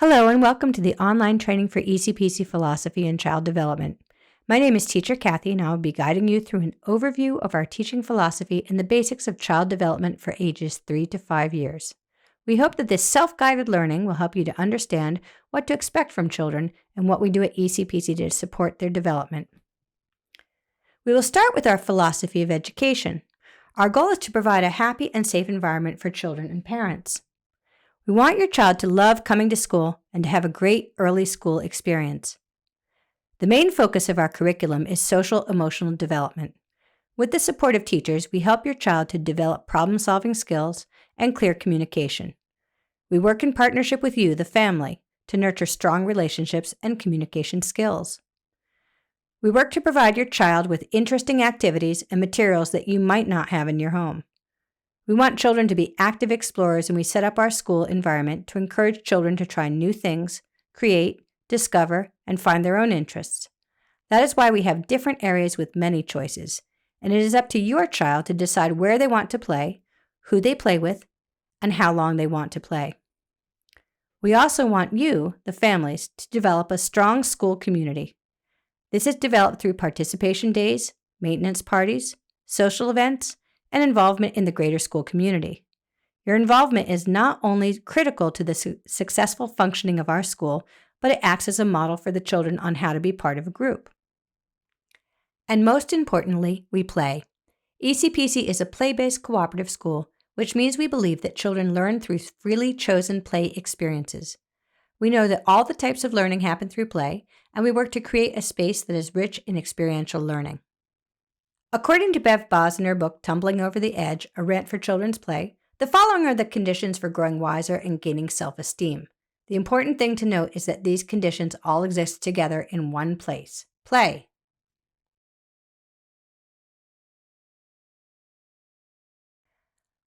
Hello and welcome to the online training for ECPC Philosophy and Child Development. My name is Teacher Kathy and I will be guiding you through an overview of our teaching philosophy and the basics of child development for ages 3 to 5 years. We hope that this self-guided learning will help you to understand what to expect from children and what we do at ECPC to support their development. We will start with our philosophy of education. Our goal is to provide a happy and safe environment for children and parents. We want your child to love coming to school and to have a great early school experience. The main focus of our curriculum is social-emotional development. With the support of teachers, we help your child to develop problem-solving skills and clear communication. We work in partnership with you, the family, to nurture strong relationships and communication skills. We work to provide your child with interesting activities and materials that you might not have in your home. We want children to be active explorers, and we set up our school environment to encourage children to try new things, create, discover, and find their own interests. That is why we have different areas with many choices, and it is up to your child to decide where they want to play, who they play with, and how long they want to play. We also want you, the families, to develop a strong school community. This is developed through participation days, maintenance parties, social events, and involvement in the greater school community. Your involvement is not only critical to the successful functioning of our school, but it acts as a model for the children on how to be part of a group. And most importantly, we play. ECPC is a play-based cooperative school, which means we believe that children learn through freely chosen play experiences. We know that all the types of learning happen through play, and we work to create a space that is rich in experiential learning. According to Bev Boz in her book, Tumbling Over the Edge, A Rant for Children's Play, the following are the conditions for growing wiser and gaining self-esteem. The important thing to note is that these conditions all exist together in one place: play.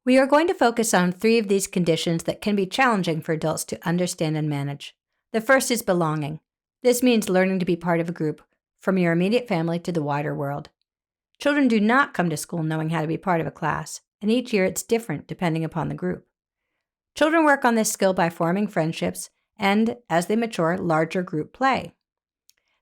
We are going to focus on 3 of these conditions that can be challenging for adults to understand and manage. The first is belonging. This means learning to be part of a group, from your immediate family to the wider world. Children do not come to school knowing how to be part of a class, and each year it's different depending upon the group. Children work on this skill by forming friendships and, as they mature, larger group play.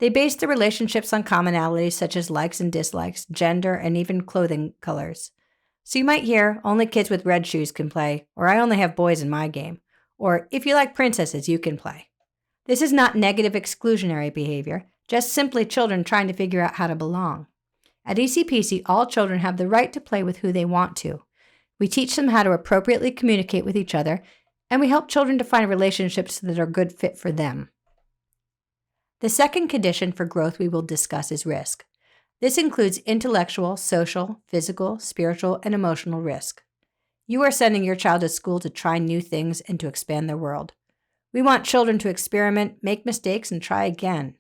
They base the relationships on commonalities such as likes and dislikes, gender, and even clothing colors. So you might hear, only kids with red shoes can play, or I only have boys in my game, or if you like princesses, you can play. This is not negative exclusionary behavior, just simply children trying to figure out how to belong. At ECPC, all children have the right to play with who they want to. We teach them how to appropriately communicate with each other, and we help children to find relationships that are a good fit for them. The second condition for growth we will discuss is risk. This includes intellectual, social, physical, spiritual, and emotional risk. You are sending your child to school to try new things and to expand their world. We want children to experiment, make mistakes, and try again.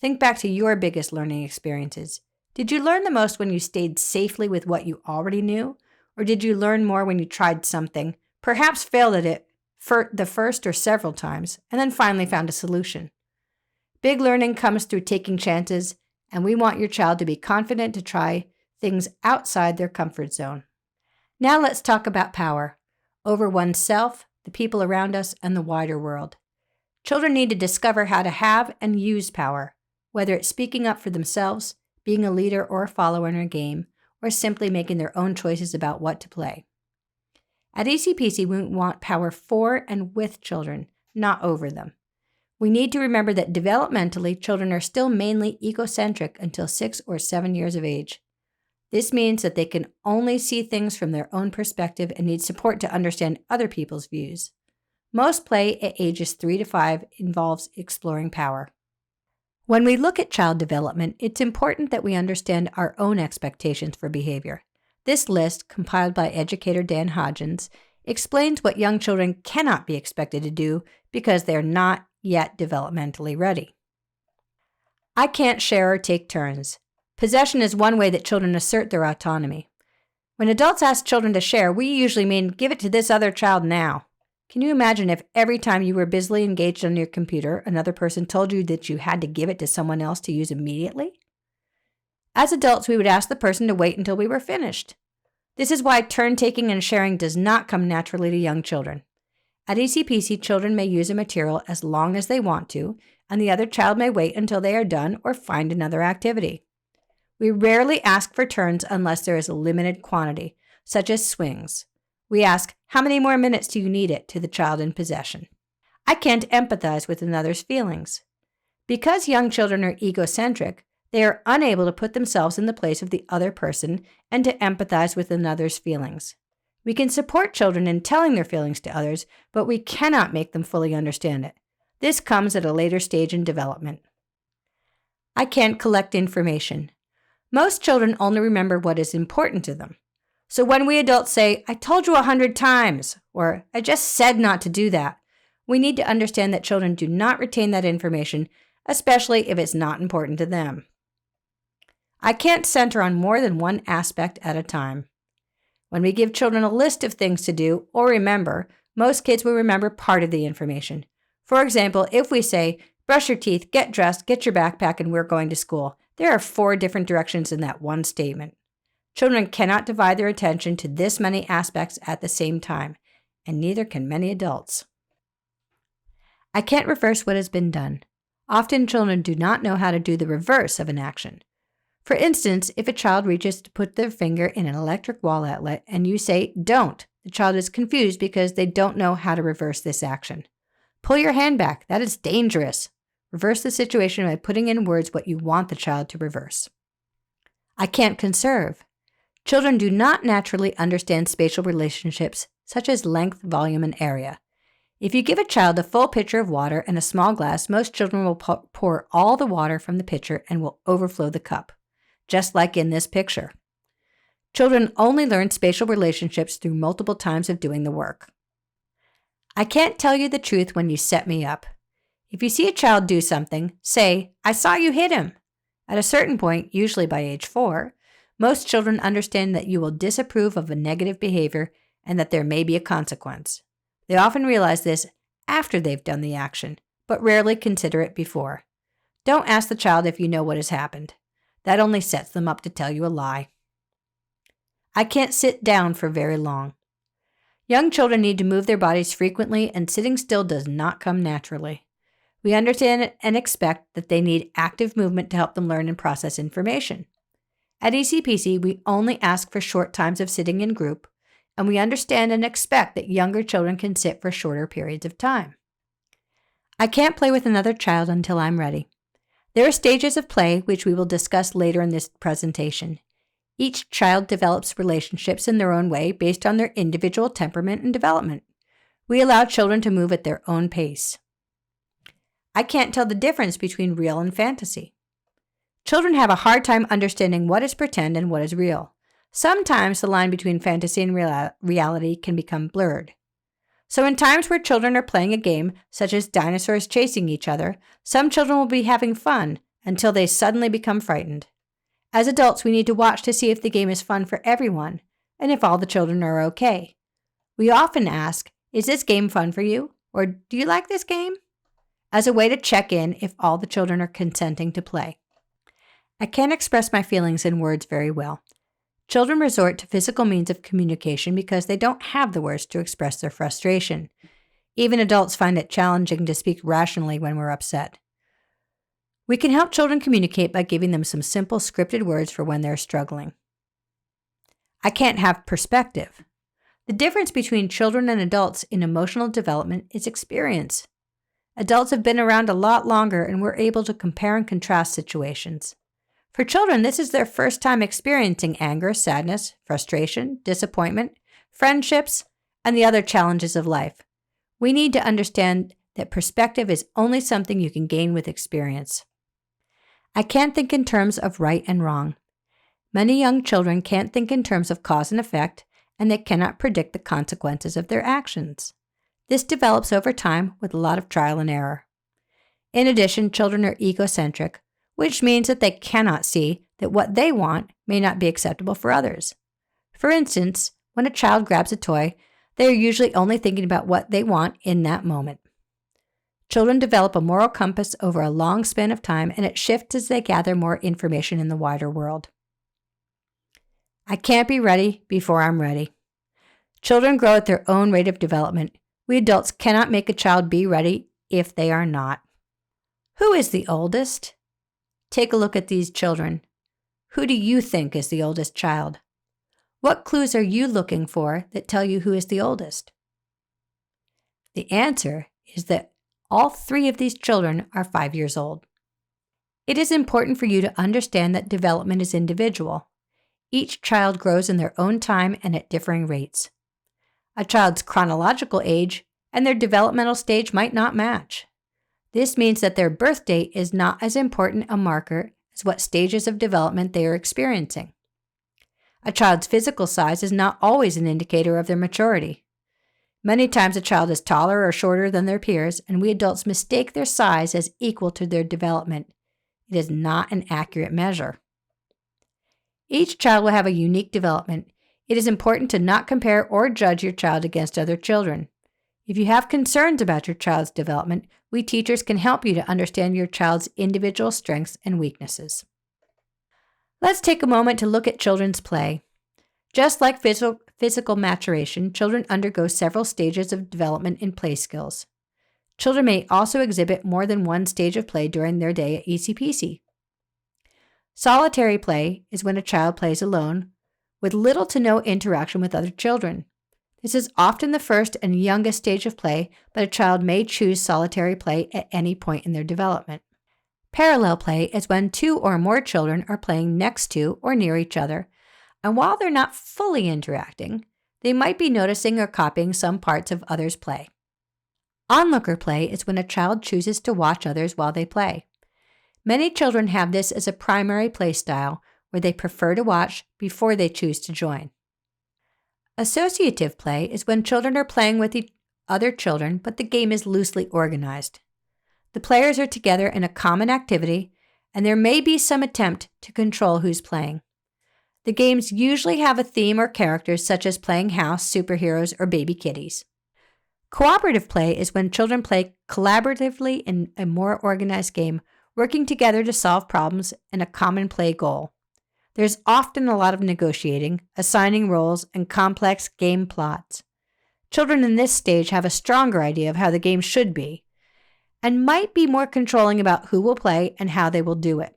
Think back to your biggest learning experiences. Did you learn the most when you stayed safely with what you already knew? Or did you learn more when you tried something, perhaps failed at it for the first or several times, and then finally found a solution? Big learning comes through taking chances, and we want your child to be confident to try things outside their comfort zone. Now let's talk about power, over oneself, the people around us, and the wider world. Children need to discover how to have and use power, whether it's speaking up for themselves, being a leader or a follower in a game, or simply making their own choices about what to play. At ECPC, we want power for and with children, not over them. We need to remember that developmentally, children are still mainly egocentric until 6 or 7 years of age. This means that they can only see things from their own perspective and need support to understand other people's views. Most play at ages 3 to 5 involves exploring power. When we look at child development, it's important that we understand our own expectations for behavior. This list, compiled by educator Dan Hodgins, explains what young children cannot be expected to do because they're not yet developmentally ready. I can't share or take turns. Possession is one way that children assert their autonomy. When adults ask children to share, we usually mean, give it to this other child now. Can you imagine if every time you were busily engaged on your computer, another person told you that you had to give it to someone else to use immediately? As adults, we would ask the person to wait until we were finished. This is why turn-taking and sharing does not come naturally to young children. At ECPC, children may use a material as long as they want to, and the other child may wait until they are done or find another activity. We rarely ask for turns unless there is a limited quantity, such as swings. We ask, "How many more minutes do you need it?" to the child in possession. I can't empathize with another's feelings. Because young children are egocentric, they are unable to put themselves in the place of the other person and to empathize with another's feelings. We can support children in telling their feelings to others, but we cannot make them fully understand it. This comes at a later stage in development. I can't collect information. Most children only remember what is important to them. So when we adults say, "I told you 100 times," or "I just said not to do that," we need to understand that children do not retain that information, especially if it's not important to them. I can't center on more than one aspect at a time. When we give children a list of things to do or remember, most kids will remember part of the information. For example, if we say, "Brush your teeth, get dressed, get your backpack, and we're going to school," there are 4 different directions in that one statement. Children cannot divide their attention to this many aspects at the same time, and neither can many adults. I can't reverse what has been done. Often children do not know how to do the reverse of an action. For instance, if a child reaches to put their finger in an electric wall outlet and you say, "Don't," the child is confused because they don't know how to reverse this action. Pull your hand back. That is dangerous. Reverse the situation by putting in words what you want the child to reverse. I can't conserve. Children do not naturally understand spatial relationships such as length, volume, and area. If you give a child a full pitcher of water and a small glass, most children will pour all the water from the pitcher and will overflow the cup, just like in this picture. Children only learn spatial relationships through multiple times of doing the work. I can't tell you the truth when you set me up. If you see a child do something, say, "I saw you hit him." At a certain point, usually by age 4, most children understand that you will disapprove of a negative behavior and that there may be a consequence. They often realize this after they've done the action, but rarely consider it before. Don't ask the child if you know what has happened. That only sets them up to tell you a lie. I can't sit down for very long. Young children need to move their bodies frequently, and sitting still does not come naturally. We understand and expect that they need active movement to help them learn and process information. At ECPC, we only ask for short times of sitting in group, and we understand and expect that younger children can sit for shorter periods of time. I can't play with another child until I'm ready. There are stages of play which we will discuss later in this presentation. Each child develops relationships in their own way based on their individual temperament and development. We allow children to move at their own pace. I can't tell the difference between real and fantasy. Children have a hard time understanding what is pretend and what is real. Sometimes the line between fantasy and reality can become blurred. So in times where children are playing a game, such as dinosaurs chasing each other, some children will be having fun until they suddenly become frightened. As adults, we need to watch to see if the game is fun for everyone and if all the children are okay. We often ask, "Is this game fun for you?" or "Do you like this game?" as a way to check in if all the children are consenting to play. I can't express my feelings in words very well. Children resort to physical means of communication because they don't have the words to express their frustration. Even adults find it challenging to speak rationally when we're upset. We can help children communicate by giving them some simple scripted words for when they're struggling. I can't have perspective. The difference between children and adults in emotional development is experience. Adults have been around a lot longer and we're able to compare and contrast situations. For children, this is their first time experiencing anger, sadness, frustration, disappointment, friendships, and the other challenges of life. We need to understand that perspective is only something you can gain with experience. I can't think in terms of right and wrong. Many young children can't think in terms of cause and effect, and they cannot predict the consequences of their actions. This develops over time with a lot of trial and error. In addition, children are egocentric, which means that they cannot see that what they want may not be acceptable for others. For instance, when a child grabs a toy, they are usually only thinking about what they want in that moment. Children develop a moral compass over a long span of time, and it shifts as they gather more information in the wider world. I can't be ready before I'm ready. Children grow at their own rate of development. We adults cannot make a child be ready if they are not. Who is the oldest? Take a look at these children. Who do you think is the oldest child? What clues are you looking for that tell you who is the oldest? The answer is that all 3 of these children are 5 years old. It is important for you to understand that development is individual. Each child grows in their own time and at differing rates. A child's chronological age and their developmental stage might not match. This means that their birth date is not as important a marker as what stages of development they are experiencing. A child's physical size is not always an indicator of their maturity. Many times a child is taller or shorter than their peers, and we adults mistake their size as equal to their development. It is not an accurate measure. Each child will have a unique development. It is important to not compare or judge your child against other children. If you have concerns about your child's development, we teachers can help you to understand your child's individual strengths and weaknesses. Let's take a moment to look at children's play. Just like physical maturation, children undergo several stages of development in play skills. Children may also exhibit more than one stage of play during their day at ECPC. Solitary play is when a child plays alone with little to no interaction with other children. This is often the first and youngest stage of play, but a child may choose solitary play at any point in their development. Parallel play is when 2 or more children are playing next to or near each other, and while they're not fully interacting, they might be noticing or copying some parts of others' play. Onlooker play is when a child chooses to watch others while they play. Many children have this as a primary play style, where they prefer to watch before they choose to join. Associative play is when children are playing with other children, but the game is loosely organized. The players are together in a common activity, and there may be some attempt to control who's playing. The games usually have a theme or characters such as playing house, superheroes, or baby kitties. Cooperative play is when children play collaboratively in a more organized game, working together to solve problems and a common play goal. There's often a lot of negotiating, assigning roles, and complex game plots. Children in this stage have a stronger idea of how the game should be, and might be more controlling about who will play and how they will do it.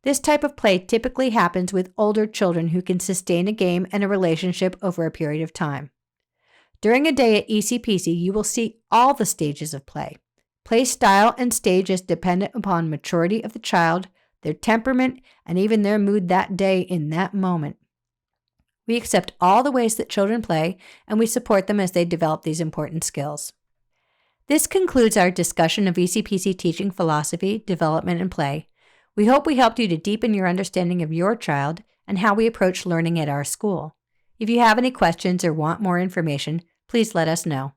This type of play typically happens with older children who can sustain a game and a relationship over a period of time. During a day at ECPC, you will see all the stages of play. Play style and stage is dependent upon maturity of the child, their temperament, and even their mood that day in that moment. We accept all the ways that children play, and we support them as they develop these important skills. This concludes our discussion of ECPC teaching philosophy, development, and play. We hope we helped you to deepen your understanding of your child and how we approach learning at our school. If you have any questions or want more information, please let us know.